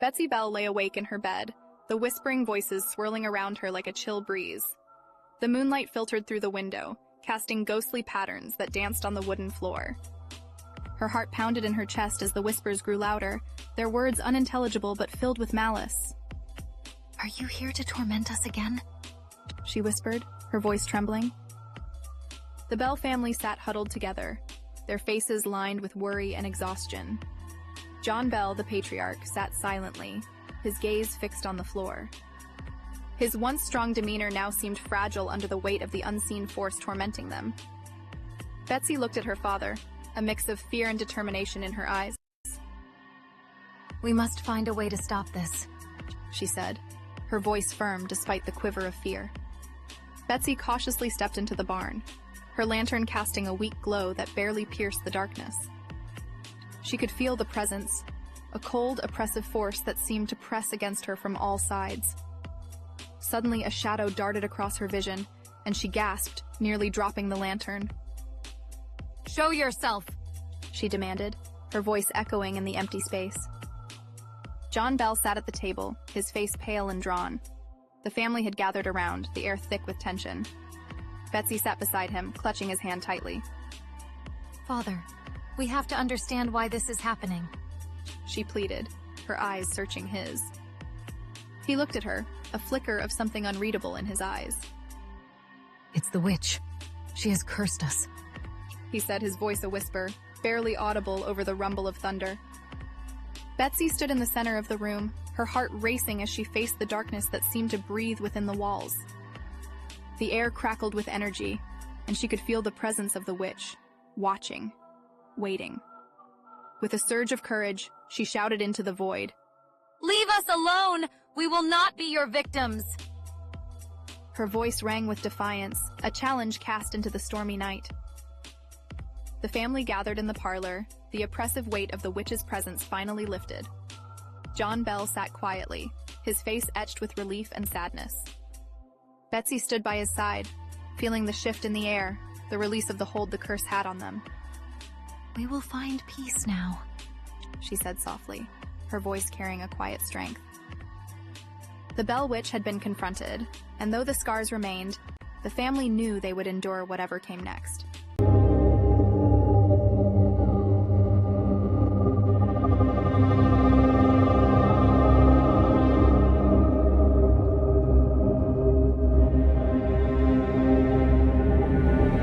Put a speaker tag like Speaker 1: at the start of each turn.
Speaker 1: Betsy Bell lay awake in her bed, the whispering voices swirling around her like a chill breeze. The moonlight filtered through the window, casting ghostly patterns that danced on the wooden floor. Her heart pounded in her chest as the whispers grew louder, their words unintelligible but filled with malice.
Speaker 2: "Are you here to torment us again?"
Speaker 1: she whispered, her voice trembling. The Bell family sat huddled together, their faces lined with worry and exhaustion. John Bell, the patriarch, sat silently, his gaze fixed on the floor. His once strong demeanor now seemed fragile under the weight of the unseen force tormenting them. Betsy looked at her father, a mix of fear and determination in her eyes.
Speaker 2: "We must find a way to stop this,"
Speaker 1: she said, her voice firm despite the quiver of fear. Betsy cautiously stepped into the barn, her lantern casting a weak glow that barely pierced the darkness. She could feel the presence, a cold, oppressive force that seemed to press against her from all sides. Suddenly, a shadow darted across her vision, and she gasped, nearly dropping the lantern.
Speaker 2: "Show yourself!"
Speaker 1: she demanded, her voice echoing in the empty space. John Bell sat at the table, his face pale and drawn. The family had gathered around, the air thick with tension. Betsy sat beside him, clutching his hand tightly.
Speaker 2: "Father, we have to understand why this is happening,"
Speaker 1: she pleaded, her eyes searching his. He looked at her, a flicker of something unreadable in his eyes.
Speaker 2: "It's the witch. She has cursed us,"
Speaker 1: he said, his voice a whisper, barely audible over the rumble of thunder. Betsy stood in the center of the room, her heart racing as she faced the darkness that seemed to breathe within the walls. The air crackled with energy, and she could feel the presence of the witch, watching, waiting. With a surge of courage, she shouted into the void,
Speaker 2: "Leave us alone! We will not be your victims!"
Speaker 1: Her voice rang with defiance, a challenge cast into the stormy night. The family gathered in the parlor, the oppressive weight of the witch's presence finally lifted. John Bell sat quietly, his face etched with relief and sadness. Betsy stood by his side, feeling the shift in the air, the release of the hold the curse had on them.
Speaker 2: "We will find peace now,"
Speaker 1: she said softly, her voice carrying a quiet strength. The Bell Witch had been confronted, and though the scars remained, the family knew they would endure whatever came next.